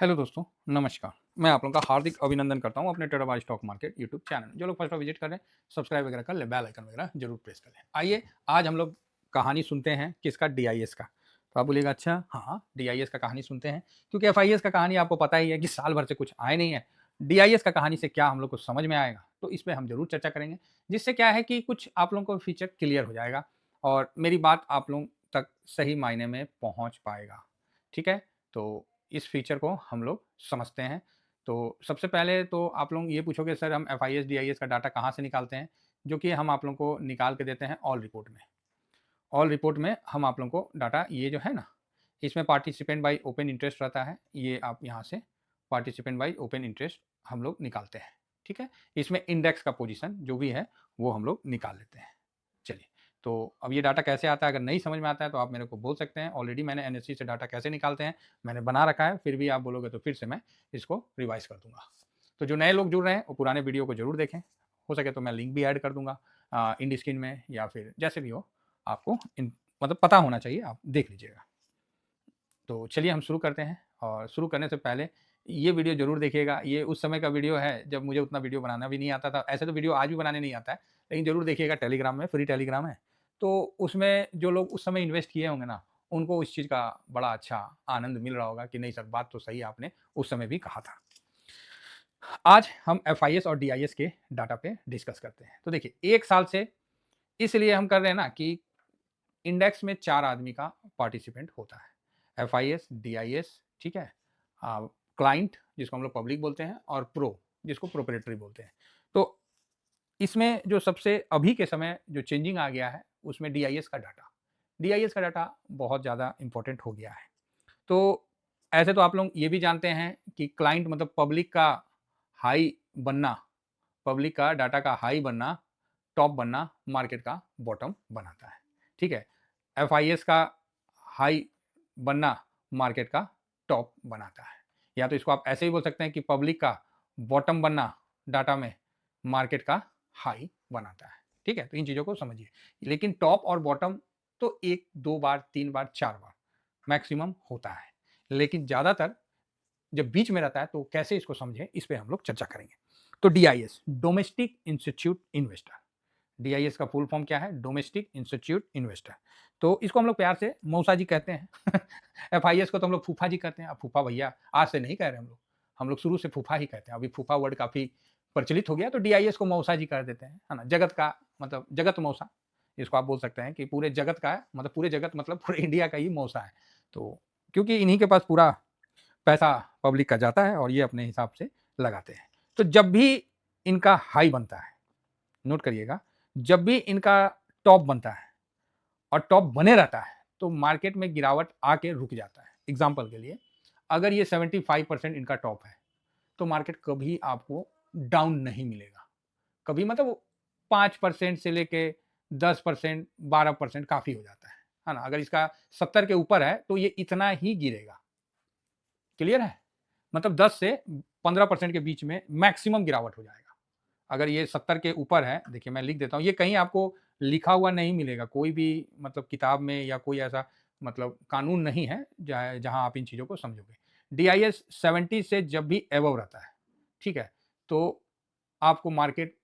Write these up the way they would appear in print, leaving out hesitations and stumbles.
Hello दोस्तों, नमस्कार। मैं आप लोगों का हार्दिक अभिनंदन करता हूँ अपने trader by stock market YouTube channel. जो लोग फर्स्ट बार विजिट कर रहे हैं, सब्सक्राइब वगैरह कर ले, बेल आइकन वगैरह जरूर प्रेस कर लें। आइए, आज हम लोग कहानी सुनते हैं किसका, डीआईएस का। तो आप बोलिएगा अच्छा, हाँ, डीआईएस का कहानी सुनते हैं, क्योंकि एफआईएस का कहानी आपको पता ही है कि साल भर से कुछ आए नहीं है। डीआईएस का कहानी से क्या हम लोग को समझ में आएगा, तो इस पर हम जरूर चर्चा करेंगे, जिससे क्या है कि कुछ आप लोगों को फीचर क्लियर हो जाएगा और मेरी बात आप लोगों तक सही मायने में पहुंच पाएगा। ठीक है, तो इस फीचर को हम लोग समझते हैं। तो सबसे पहले तो आप लोग ये पूछोगे सर हम एफआईएस डीआईएस का डाटा कहाँ से निकालते हैं, जो कि हम आप लोगों को निकाल के देते हैं ऑल रिपोर्ट में। ऑल रिपोर्ट में हम आप लोगों को डाटा ये जो है ना, इसमें पार्टिसिपेंट बाई ओपन इंटरेस्ट रहता है, ये आप यहाँ से पार्टिसिपेंट बाई ओपन इंटरेस्ट हम लोग निकालते हैं। ठीक है, इसमें इंडेक्स का पोजीशन जो भी है वो हम लोग निकाल लेते हैं। चलिए, तो अब ये डाटा कैसे आता है, अगर नहीं समझ में आता है तो आप मेरे को बोल सकते हैं। ऑलरेडी मैंने एनएससी से डाटा कैसे निकालते हैं मैंने बना रखा है, फिर भी आप बोलोगे तो फिर से मैं इसको रिवाइज कर दूंगा। तो जो नए लोग जुड़ रहे हैं वो पुराने वीडियो को जरूर देखें, हो सके तो मैं लिंक भी ऐड कर दूंगा इंड स्क्रीन में, या फिर जैसे भी हो आपको मतलब पता होना चाहिए, आप देख लीजिएगा। तो चलिए हम शुरू करते हैं, और शुरू करने से पहले ये वीडियो ज़रूर देखिएगा। ये उस समय का वीडियो है जब मुझे उतना वीडियो बनाना भी नहीं आता था। ऐसे तो वीडियो आज भी बनाने नहीं आता है, लेकिन ज़रूर देखिएगा। टेलीग्राम में, फ्री टेलीग्राम है, तो उसमें जो लोग उस समय इन्वेस्ट किए होंगे ना, उनको इस चीज़ का बड़ा अच्छा आनंद मिल रहा होगा कि नहीं सर, बात तो सही आपने उस समय भी कहा था। आज हम एफआईएस और डीआईएस के डाटा पे डिस्कस करते हैं। तो देखिए, 1 साल से इसलिए हम कर रहे हैं ना कि इंडेक्स में 4 आदमी का पार्टिसिपेंट होता है, एफआईएस, डीआईएस, ठीक है, क्लाइंट जिसको हम लोग पब्लिक बोलते हैं, और प्रो जिसको प्रोप्राइटरी बोलते हैं। तो इसमें जो सबसे अभी के समय जो चेंजिंग आ गया है उसमें डीआईएस का डाटा बहुत ज़्यादा इंपॉर्टेंट हो गया है। तो ऐसे तो आप लोग ये भी जानते हैं कि क्लाइंट मतलब पब्लिक का हाई बनना, पब्लिक का डाटा का हाई बनना, टॉप बनना मार्केट का बॉटम बनाता है। ठीक है, एफआईएस का हाई बनना मार्केट का टॉप बनाता है, या तो इसको आप ऐसे ही बोल सकते हैं कि पब्लिक का बॉटम बनना डाटा में मार्केट का हाई बनाता है। ठीक है, तो इन चीज़ों को समझिए। लेकिन टॉप और बॉटम तो 1 2 बार 3 बार 4 बार मैक्सिमम होता है, लेकिन ज़्यादातर जब बीच में रहता है तो कैसे इसको समझें, इस पे हम लोग चर्चा करेंगे। तो DIIs, domestic institute investor. DIIs का फुल फॉर्म क्या है? Domestic institute investor. तो इसको हम लोग प्यार से मौसा जी कहते हैं। एफआईएस को तो हम लोग फूफा जी कहते हैं। अब फूफा भैया आज से नहीं कह रहे हम लोग शुरू से फूफा ही कहते हैं। अभी फूफा वर्ड काफी प्रचलित हो गया, तो डीआईएस को मौसा जी कर देते हैं, है ना। जगत का मतलब जगत मौसा, इसको आप बोल सकते हैं कि पूरे जगत का मतलब पूरे जगत मतलब पूरे इंडिया का ही मौसा है। तो क्योंकि इन्हीं के पास पूरा पैसा पब्लिक का जाता है और ये अपने हिसाब से लगाते हैं। तो जब भी इनका हाई बनता है, नोट करिएगा, जब भी इनका टॉप बनता है और टॉप बने रहता है तो मार्केट में गिरावट आके रुक जाता है। एग्जांपल के लिए, अगर ये 75% इनका टॉप है तो मार्केट कभी आपको डाउन नहीं मिलेगा। कभी मतलब 5% से लेके 10%, 12% काफी हो जाता है ना। अगर इसका 70 के ऊपर है तो ये इतना ही गिरेगा। क्लियर है? मतलब 10 से 15% के बीच में मैक्सिमम गिरावट हो जाएगा। अगर ये 70 के ऊपर है, देखिए मैं लिख देता हूँ, ये कहीं आपको लिखा हुआ नहीं मिलेगा, कोई भी मतलब किताब में या कोई ऐसा मतलब कानून नहीं है जहाँ आप इन चीज़ों को समझोगे। डीआईएस 70 से जब भी एबव रहता है, ठीक है, तो आपको मार्केट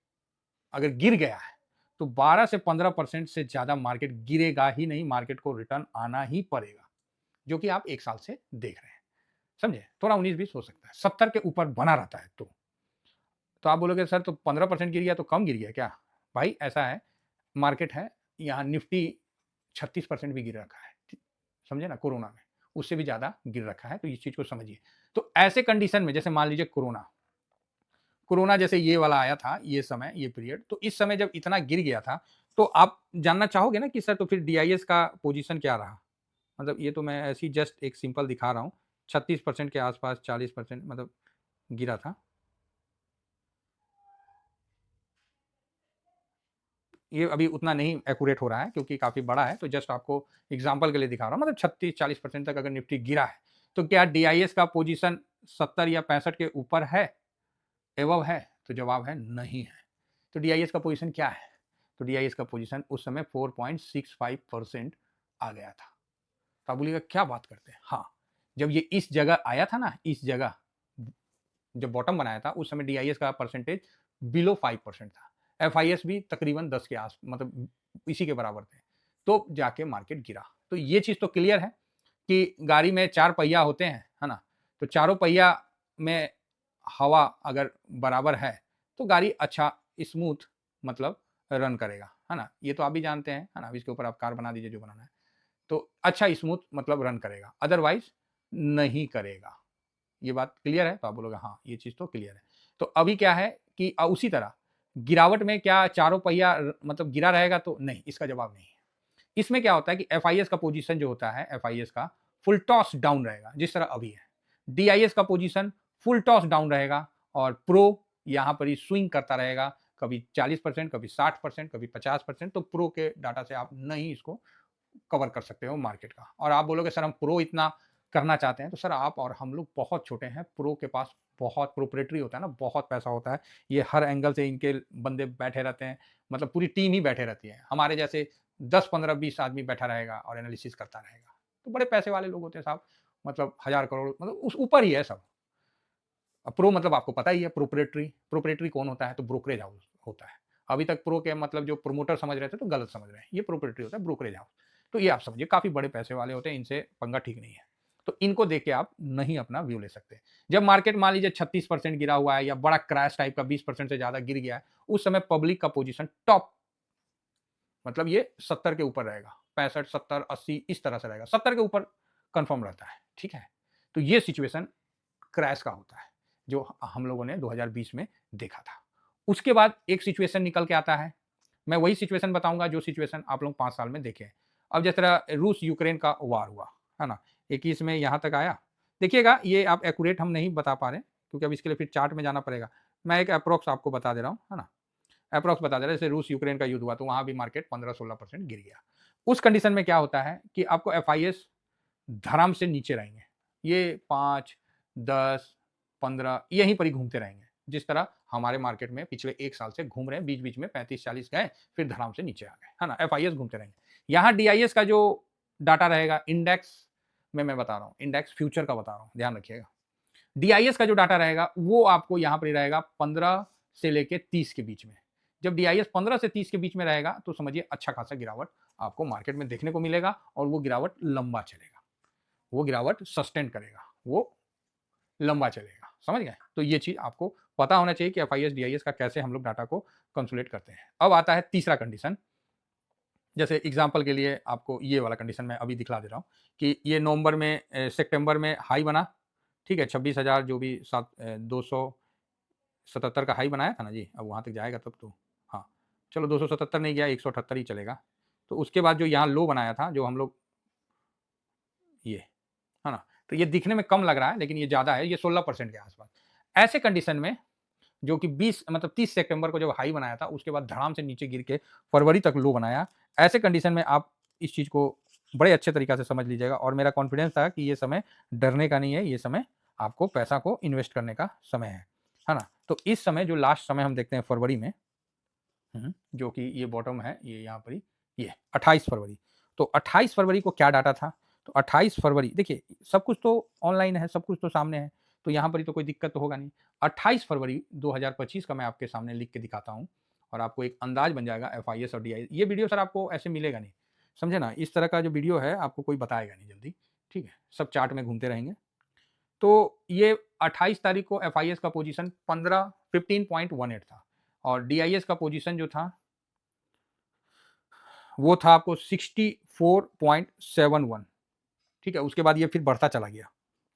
अगर गिर गया है तो 12 से 15% से ज़्यादा मार्केट गिरेगा ही नहीं, मार्केट को रिटर्न आना ही पड़ेगा, जो कि आप 1 साल से देख रहे हैं। समझे? थोड़ा 19-20 हो सकता है, 70 के ऊपर बना रहता है तो आप बोलोगे सर तो 15% गिर गया तो कम गिर गया क्या? भाई ऐसा है, मार्केट है, यहाँ निफ्टी 36% भी गिर रखा है। समझे ना, कोरोना में, उससे भी ज़्यादा गिर रखा है, तो इस चीज़ को समझिए। तो ऐसे कंडीशन में जैसे मान लीजिए कोरोना, कोरोना जैसे ये वाला आया था, ये समय, ये पीरियड, तो इस समय जब इतना गिर गया था, तो आप जानना चाहोगे ना कि सर तो फिर डीआईएस का पोज़ीशन क्या रहा? मतलब ये तो मैं ऐसे ही जस्ट एक सिंपल दिखा रहा हूँ, 36% के आस-पास 40% मतलब गिरा था। ये अभी उतना नहीं एक्यूरेट हो रहा है क्योंकि काफ़ी बड़ा है, तो जस्ट आपको एग्जांपल के लिए दिखा रहा हूँ। मतलब 36-40% तक अगर निफ्टी गिरा है, तो क्या डीआईएस का पोजीशन 70 या 65 के ऊपर है, एबव है? तो जवाब है नहीं है। तो डीआईएस का पोजीशन क्या है? तो डीआईएस का पोजीशन उस समय 4.65% आ गया था। तो आप बोलिएगा क्या बात करते हैं? हाँ, जब ये इस जगह आया था ना, इस जगह जब बॉटम बनाया था उस समय डीआईएस का परसेंटेज बिलो 5% था, एफआईएस भी तकरीबन 10 के आस मतलब इसी के बराबर थे, तो जाके मार्केट गिरा। तो ये चीज़ तो क्लियर है कि गाड़ी में 4 पहिया होते हैं, है ना? तो चारों पहिया में हवा अगर बराबर है, तो गाड़ी अच्छा स्मूथ मतलब रन करेगा, है ना? ये तो आप भी जानते हैं, है ना? अब इसके ऊपर आप कार बना दीजिए जो बनाना है। तो अच्छा स्मूथ मतलब रन करेगा, अदरवाइज़ नहीं करेगा। ये बात क्लियर है? तो आप बोलोगे हाँ, ये चीज़ तो क्लियर है। तो अभी क्या है कि उसी तरह गिरावट में क्या चारों पहिया मतलब गिरा रहेगा? तो नहीं, इसका जवाब नहीं है। इसमें क्या होता है कि एफआईएस का पोजीशन जो होता है, एफआईएस का फुल टॉस डाउन रहेगा, जिस तरह अभी है। डीआईएस का पोजीशन फुल टॉस डाउन रहेगा और प्रो यहाँ पर ही स्विंग करता रहेगा, कभी 40%, कभी 60%, कभी 50%। तो प्रो के डाटा से आप नहीं इसको कवर कर सकते हो मार्केट का। और आप बोलोगे सर हम प्रो इतना करना चाहते हैं, तो सर आप और हम लोग बहुत छोटे हैं, प्रो के पास बहुत प्रोप्रेटरी होता है ना, बहुत पैसा होता है, ये हर एंगल से इनके बंदे बैठे रहते हैं, मतलब पूरी टीम ही बैठे रहती है, हमारे जैसे 10 15 20 आदमी बैठा रहेगा और एनालिसिस करता रहेगा। तो बड़े पैसे वाले लोग होते हैं साहब, मतलब 1000 करोड़ मतलब उस ऊपर ही है सब। अब प्रो मतलब आपको पता ही है, प्रोप्रेटरी प्रोप्रेटरी कौन होता है? तो ब्रोकरेज हाउस होता है। अभी तक प्रो के मतलब जो प्रोमोटर समझ रहे थे तो गलत समझ रहे हैं, ये प्रोप्रेटरी होता है, ब्रोकरेज हाउस। तो ये आप समझिए काफ़ी बड़े पैसे वाले होते हैं, इनसे पंगा ठीक नहीं है। तो इनको देख के आप नहीं अपना व्यू ले सकते। जब मार्केट मान लीजिए 36% गिरा हुआ है या बड़ा क्रैश टाइप का 20% से ज़्यादा गिर गया है, उस समय पब्लिक का पोजीशन टॉप मतलब ये 70 के ऊपर रहेगा, 65 70 80 इस तरह से रहेगा, 70 के ऊपर कंफर्म रहता है, ठीक है? तो ये सिचुएशन क्रैश का होता है, जो हम लोगों ने 2020 में देखा था। उसके बाद एक सिचुएशन निकल के आता है, मैं वही सिचुएशन बताऊँगा जो सिचुएशन आप लोग 5 साल में देखे हैं। अब जिस तरह रूस-यूक्रेन का वार हुआ, है ना? 21 में यहाँ तक आया। देखिएगा ये आप एक्यूरेट हम नहीं बता पा रहे हैं, क्योंकि अब इसके लिए फिर चार्ट में जाना पड़ेगा। मैं एक एप्रॉक्स आपको बता दे रहा हूँ, है ना? एप्रॉक्स बता दे रहा हूँ, जैसे रूस-यूक्रेन का युद्ध हुआ तो वहाँ भी मार्केट 15-16% गिर गया। उस कंडीशन में क्या होता है कि आपको एफआईएस धड़ाम से नीचे रहेंगे। ये 5, 10, 15 यहीं पर ही घूमते रहेंगे। जिस तरह हमारे मार्केट में पिछले 1 साल से घूम रहे हैं, बीच-बीच में 35-40 गए, फिर धड़ाम से नीचे आ गए, है ना? एफआईएस घूमते रहेंगे। यहाँ डीआईएस का जो डाटा रहेगा इंडेक्स में मैं बता रहा हूँ, इंडेक्स फ्यूचर का बता रहा हूँ, ध्यान रखिएगा। डीआईएस का जो डाटा रहेगा वो आपको यहाँ पर ही रहेगा 15 से लेके 30 के बीच में। जब डीआईएस 15 से 30 के बीच में रहेगा तो समझिए अच्छा खासा गिरावट आपको मार्केट में देखने को मिलेगा और वो गिरावट लंबा चलेगा। वो गिरावट सस्टेन करेगा, वो लंबा चलेगा, समझ गए? तो ये चीज़ आपको पता होना चाहिए कि एफआईएस, डीआईएस का कैसे हम लोग डाटा को कंसोलिडेट करते हैं। अब आता है तीसरा कंडीशन, जैसे एग्ज़ाम्पल के लिए आपको ये वाला कंडीशन मैं अभी दिखला दे रहा हूँ कि ये नवंबर में सितंबर में हाई बना, ठीक है? 26,000 जो भी 277 का हाई बनाया था ना जी, अब वहाँ तक जाएगा तब तो हाँ, चलो 277 नहीं गया, 178 ही चलेगा। तो उसके बाद जो यहाँ लो बनाया था, जो हम लोग ये है ना? तो ये दिखने में कम लग रहा है, लेकिन ये ज़्यादा है, ये 16% के आस-पास। ऐसे कंडीशन में जो कि 20 मतलब 30 सितंबर को जब हाई बनाया था, उसके बाद धड़ाम से नीचे गिर के फरवरी तक लो बनाया। ऐसे कंडीशन में आप इस चीज़ को बड़े अच्छे तरीक़ा से समझ लीजिएगा और मेरा कॉन्फिडेंस था कि ये समय डरने का नहीं है, ये समय आपको पैसा को इन्वेस्ट करने का समय है ना? तो इस समय जो लास्ट समय हम देखते हैं फरवरी में जो कि ये बॉटम है, ये यहाँ पर ही ये 28 फरवरी। तो 28 फरवरी को क्या डाटा था? तो 28 फरवरी देखिए सब कुछ तो ऑनलाइन है, सब कुछ तो सामने है, तो यहाँ पर ही तो कोई दिक्कत तो होगा नहीं। 28 फरवरी 2025 का मैं आपके सामने लिख के दिखाता हूँ और आपको एक अंदाज़ बन जाएगा एफआईएस और डीआईएस। ये वीडियो सर आपको ऐसे मिलेगा नहीं, समझे ना? इस तरह का जो वीडियो है आपको कोई बताएगा नहीं जल्दी, ठीक है? सब चार्ट में घूमते रहेंगे। तो ये 28 तारीख को एफआईएस का पोज़ीशन 15.18 था और डीआईएस का पोज़ीशन जो था वो था आपको 64.71, ठीक है? उसके बाद ये फिर बढ़ता चला गया,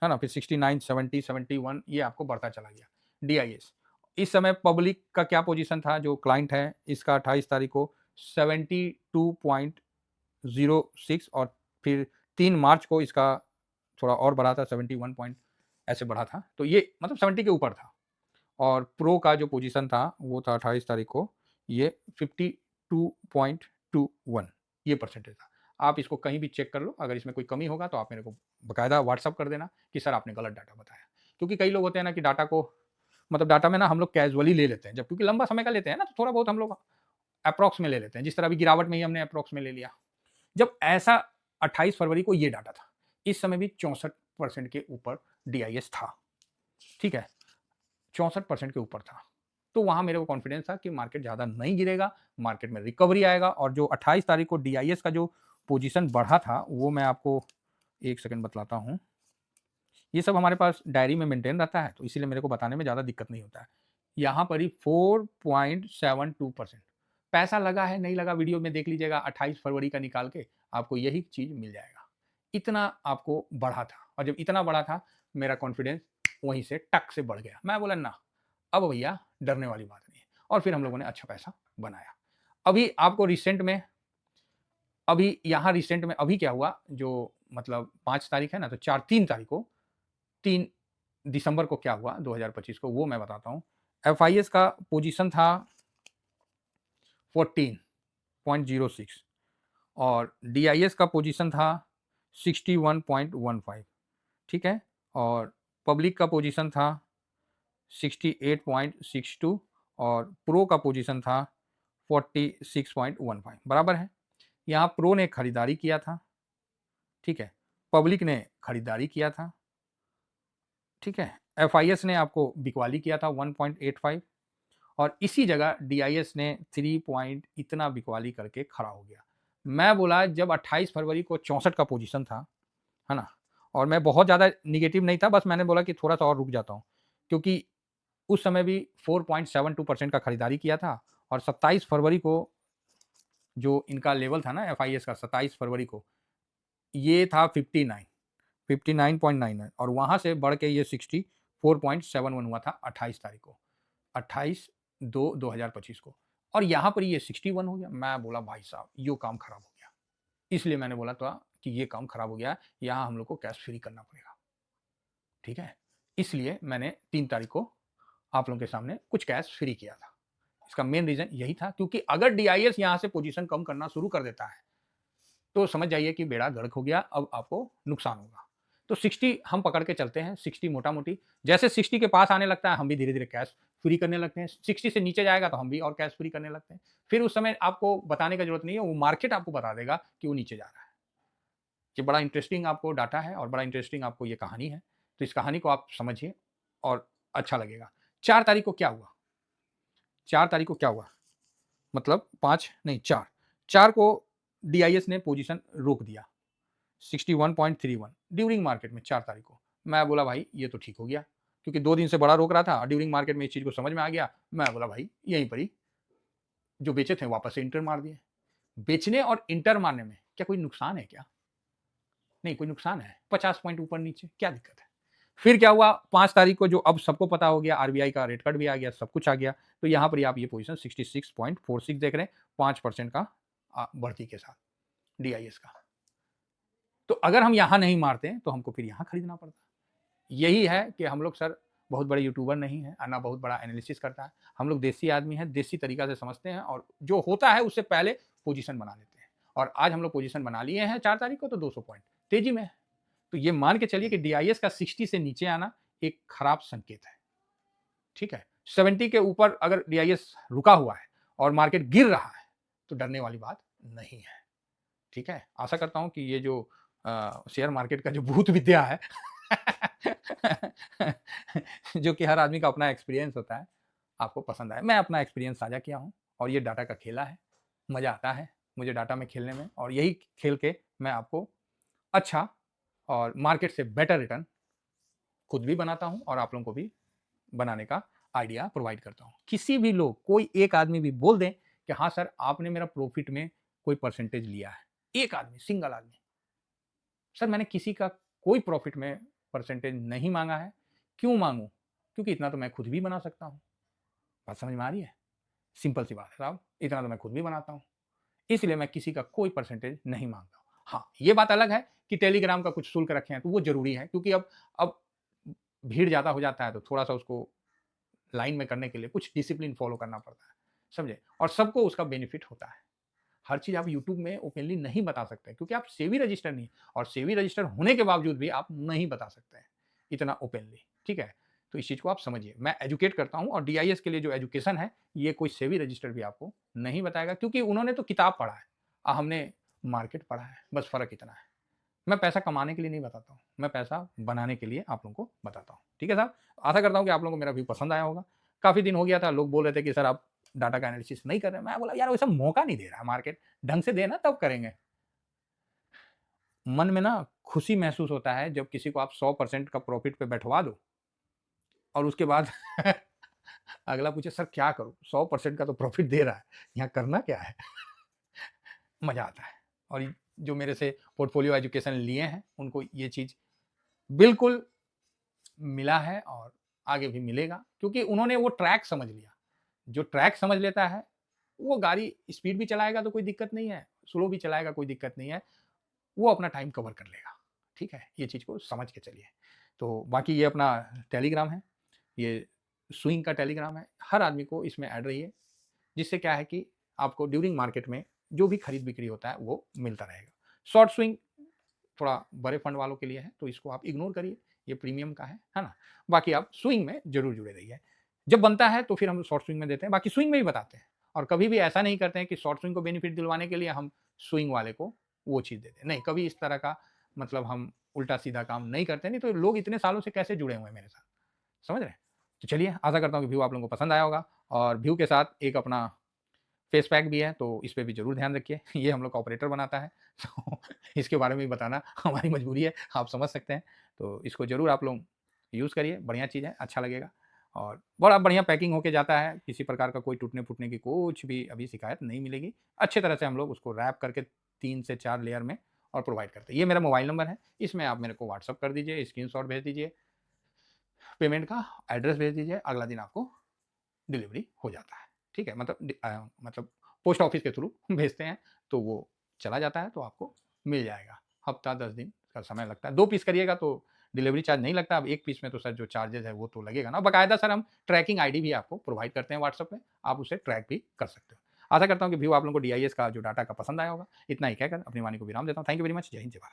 है ना? फिर 69, 70, 71 ये आपको बढ़ता चला गया, डीआईएस। इस समय पब्लिक का क्या पोज़ीशन था, जो क्लाइंट है, इसका 28 तारीख को 72.06 और फिर 3 मार्च को इसका थोड़ा और बढ़ा था, 71 पॉइंट ऐसे बढ़ा था। तो ये मतलब 70 के ऊपर था और प्रो का जो पोज़ीशन था, वो था 28 तारीख को ये 52.21 ये परसेंटेज था। आप इसको कहीं भी चेक कर लो, अगर इसमें कोई कमी होगा तो आप मेरे को बाकायदा व्हाट्सएप कर देना कि सर आपने गलत डाटा बताया। क्योंकि कई लोग होते हैं ना कि डाटा को मतलब डाटा में ना हम लोग कैज़ुअली ले लेते हैं, जब क्योंकि लंबा समय का लेते हैं ना, तो थोड़ा बहुत हम लोग एप्रॉक्स में ले लेते हैं। जिस तरह अभी गिरावट में ही हमने एप्रॉक्स में ले लिया। जब ऐसा 28 फरवरी को ये डाटा था, इस समय भी 64 64% के ऊपर DIS था, ठीक है, 64% के ऊपर था। तो वहाँ मेरे को कॉन्फिडेंस था कि मार्केट ज़्यादा नहीं गिरेगा, मार्केट में रिकवरी आएगा। और जो 28 तारीख को DIS का जो पोजीशन बढ़ा था वो मैं आपको एक सेकंड बतलाता हूँ। ये सब हमारे पास डायरी में मेंटेन रहता है, तो इसीलिए मेरे को बताने में ज़्यादा दिक्कत नहीं होता है। यहाँ पर ही 4.72% पैसा लगा है, नहीं लगा वीडियो में देख लीजिएगा, 28 फरवरी का निकाल के आपको यही चीज़ मिल जाएगा। इतना आपको बढ़ा था, और जब इतना बढ़ा था मेरा कॉन्फिडेंस वहीं से टक से बढ़ गया। मैं बोला ना, अब भैया डरने वाली बात नहीं है, और फिर हम लोगों ने अच्छा पैसा बनाया। अभी आपको रिसेंट में, अभी यहाँ रिसेंट में अभी क्या हुआ, जो मतलब 5 तारीख है ना, तो 3 तारीख को, 3 दिसंबर को क्या हुआ 2025 को, वो मैं बताता हूँ। FIS का पोजीशन था 14.06 और DIS का पोजीशन था 61.15, ठीक है, और पब्लिक का पोजीशन था 68.62 और प्रो का पोजीशन था 46.15, बराबर है। यहाँ प्रो ने खरीदारी किया था, ठीक है, पब्लिक ने खरीदारी किया था, ठीक है, FIS ने आपको बिकवाली किया था 1.85 और इसी जगह DIS ने 3 पॉइंट इतना बिकवाली करके खड़ा हो गया। मैं बोला जब 28 फरवरी को 64 का पोजीशन था, है ना, और मैं बहुत ज़्यादा नेगेटिव नहीं था, बस मैंने बोला कि थोड़ा-सा और रुक जाता हूँ, क्योंकि उस समय भी 4.72% का खरीदारी किया था और 27 फरवरी को जो इनका लेवल था ना FIS का, 27 फरवरी को ये था 59.99 और वहाँ से बढ़ के ये 64.71 हुआ था 28 तारीख को, 28/2/2025 को, और यहाँ पर ये 61 हो गया। मैं बोला भाई साहब ये काम खराब हो गया, इसलिए मैंने बोला था कि ये काम खराब हो गया, यहाँ हम लोग को कैश फ्री करना पड़ेगा, ठीक है। इसलिए मैंने 3 तारीख को आप लोगों के सामने कुछ कैश फ्री किया था। इसका मेन रीज़न यही था, क्योंकि अगर DIS यहाँ से पोजीशन कम करना शुरू कर देता है तो समझ जाइए कि बेड़ा गर्क हो गया, अब आपको नुकसान होगा। तो 60 हम पकड़ के चलते हैं, 60 मोटा-मोटी, जैसे 60 के पास आने लगता है हम भी धीरे-धीरे कैश फ्री करने लगते हैं, 60 से नीचे जाएगा तो हम भी और कैश फ्री करने लगते हैं। फिर उस समय आपको बताने की ज़रूरत नहीं है, वो मार्केट आपको बता देगा कि वो नीचे जा रहा है। ये बड़ा इंटरेस्टिंग आपको डाटा है और बड़ा इंटरेस्टिंग आपको ये कहानी है, तो इस कहानी को आप समझिए और अच्छा लगेगा। 4 तारीख को क्या हुआ? 4 तारीख को क्या हुआ? मतलब 5 नहीं 4, 4 को DIS ने पोजीशन रोक दिया 61.31 ड्यूरिंग मार्केट में 4 तारीख को। मैं बोला भाई ये तो ठीक हो गया, क्योंकि 2 दिन से बड़ा रोक रहा था और ड्यूरिंग मार्केट में इस चीज़ को समझ में आ गया। मैं बोला भाई यहीं पर ही जो बेचे थे वापस से इंटर मार दिए। बेचने और इंटर मारने में क्या कोई नुकसान है क्या? नहीं कोई नुकसान है, 50 पॉइंट ऊपर नीचे क्या दिक्कत है? फिर क्या हुआ 5 तारीख को, जो अब सबको पता हो गया, RBI का रेट कट भी आ गया, सब कुछ आ गया, तो यहाँ पर ही आप ये पोजीशन 66.46 देख रहे हैं, 5% का बढ़ती के साथ DIS का। तो अगर हम यहाँ नहीं मारते तो हमको फिर यहाँ खरीदना पड़ता। यही है कि हम लोग सर बहुत बड़े यूट्यूबर नहीं है, ना बहुत बड़ा एनालिसिस करता है, हम लोग देसी आदमी हैं, देसी तरीका से समझते हैं और जो होता है उससे पहले पोजीशन बना लेते हैं। और आज हम लोग पोजीशन बना लिए हैं 4 तारीख को, तो 200 पॉइंट तेजी में है। तो ये मान के चलिए कि DIS का 60 से नीचे आना एक खराब संकेत है, ठीक है। 70 के ऊपर अगर DIS रुका हुआ है और मार्केट गिर रहा है तो डरने वाली बात नहीं है, ठीक है। आशा करता हूँ कि ये जो शेयर मार्केट का जो भूत विद्या है जो कि हर आदमी का अपना एक्सपीरियंस होता है, आपको पसंद आए। मैं अपना एक्सपीरियंस साझा किया हूँ और ये डाटा का खेला है, मज़ा आता है मुझे डाटा में खेलने में, और यही खेल के मैं आपको अच्छा और मार्केट से बेटर रिटर्न खुद भी बनाता हूँ और आप लोगों को भी बनाने का आइडिया प्रोवाइड करता हूँ। किसी भी लोग, कोई एक आदमी भी बोल दें कि हाँ सर आपने मेरा प्रॉफिट में कोई परसेंटेज लिया है, एक आदमी, सिंगल आदमी, सर मैंने किसी का कोई प्रॉफिट में परसेंटेज नहीं मांगा है। क्यों मांगू? क्योंकि इतना तो मैं खुद भी बना सकता हूँ। बात समझ में आ रही है? सिंपल सी बात है साहब, इतना तो मैं खुद भी बनाता हूँ, इसलिए मैं किसी का कोई परसेंटेज नहीं मांगता हूँ। हाँ, ये बात अलग है कि टेलीग्राम का कुछ शुल्क रखे हैं तो वो जरूरी है, क्योंकि अब भीड़ ज़्यादा हो जाता है तो थोड़ा सा उसको लाइन में करने के लिए कुछ डिसिप्लिन फॉलो करना पड़ता है, समझे, और सबको उसका बेनिफिट होता है। हर चीज़ आप यूट्यूब में ओपनली नहीं बता सकते, क्योंकि आप सेबी रजिस्टर नहीं, और सेबी रजिस्टर होने के बावजूद भी आप नहीं बता सकते हैं इतना ओपनली, ठीक है। तो इस चीज़ को आप समझिए, मैं एजुकेट करता हूँ और DIS के लिए जो एजुकेशन है ये कोई सेबी रजिस्टर भी आपको नहीं बताएगा, क्योंकि उन्होंने तो किताब पढ़ा है, हमने मार्केट पढ़ा है, बस फ़र्क इतना है। मैं पैसा कमाने के लिए नहीं बताता हूँ, मैं पैसा बनाने के लिए आप लोगों को बताता हूँ। ठीक है साहब? आशा करता हूँ कि आप लोगों को मेरा व्यू पसंद आया होगा। काफ़ी दिन हो गया था, लोग बोल रहे थे कि सर आप डाटा का एनालिसिस नहीं कर रहे हैं। मैं बोला यार वैसा मौका नहीं दे रहा है मार्केट, ढंग से दे ना तब करेंगे। मन में ना खुशी महसूस होता है जब किसी को आप 100% का प्रॉफ़िट पे बैठवा दो और उसके बाद अगला पूछे सर क्या करूँ? 100% का तो प्रॉफ़िट दे रहा है, यहाँ करना क्या है? मज़ा आता है। और जो मेरे से पोर्टफोलियो एजुकेशन लिए हैं, उनको ये चीज़ बिल्कुल मिला है और आगे भी मिलेगा क्योंकि उन्होंने वो ट्रैक समझ लिया। जो ट्रैक समझ लेता है, वो गाड़ी स्पीड भी चलाएगा तो कोई दिक्कत नहीं है, स्लो भी चलाएगा कोई दिक्कत नहीं है, वो अपना टाइम कवर कर लेगा। ठीक है? ये चीज़ को समझ के चलिए। तो बाकी ये अपना टेलीग्राम है, ये स्विंग का टेलीग्राम है, हर आदमी को इसमें ऐड रहिए, जिससे क्या है कि आपको ड्यूरिंग मार्केट में जो भी खरीद-बिक्री होता है, वो मिलता रहेगा। शॉर्ट स्विंग थोड़ा बड़े फंड वालों के लिए है, तो इसको आप इग्नोर करिए, ये प्रीमियम का है ना? बाकी आप स्विंग में ज़रूर जुड़े रहिए। जब बनता है तो फिर हम शॉर्ट स्विंग में देते हैं, बाकी स्विंग में भी बताते हैं और कभी भी ऐसा नहीं करते हैं कि शॉर्ट स्विंग को बेनिफिट दिलवाने के लिए हम स्विंग वाले को वो चीज़ देते हैं। नहीं, कभी इस तरह का मतलब हम उल्टा-सीधा काम नहीं करते, नहीं तो लोग इतने सालों से कैसे जुड़े हुए हैं मेरे साथ, समझ रहे हैं? तो चलिए, आशा करता हूँ कि व्यू आप लोगों को पसंद आया होगा और व्यू के साथ एक अपना फेस पैक भी है, तो इस पे भी ज़रूर ध्यान रखिए। ये हम लोग का ऑपरेटर बनाता है, तो इसके बारे में भी बताना हमारी मजबूरी है, आप समझ सकते हैं। तो इसको ज़रूर आप लोग यूज़ करिए, बढ़िया चीज़ है, अच्छा लगेगा और बड़ा बढ़िया पैकिंग होके जाता है, किसी प्रकार का कोई टूटने-फूटने की कुछ भी अभी शिकायत नहीं मिलेगी। अच्छे तरह से हम लोग उसको रैप करके 3 से 4 लेयर में और प्रोवाइड करते हैं। ये मेरा मोबाइल नंबर है, इसमें आप मेरे को व्हाट्सएप कर दीजिए, स्क्रीनशॉट भेज दीजिए, पेमेंट का एड्रेस भेज दीजिए, अगला दिन आपको डिलीवरी हो जाता है। ठीक है? मतलब पोस्ट ऑफिस के थ्रू भेजते हैं, तो वो चला जाता है, तो आपको मिल जाएगा। हफ़्ता 10 दिन का समय लगता है। 2 पीस करिएगा तो डिलीवरी चार्ज नहीं लगता। अब 1 पीस में तो सर जो चार्जेज़ है वो तो लगेगा ना। बाकायदा सर हम ट्रैकिंग आईडी भी आपको प्रोवाइड करते हैं व्हाट्सएप पे, आप उसे ट्रैक भी कर सकते हो। आशा करता हूँ कि व्यू आप लोगों को डीआईएस का जो डाटा का पसंद आया होगा। इतना ही कहकर अपनी वाणी को विराम देता हूँ। Thank you very much. जय हिंद, जय भारत।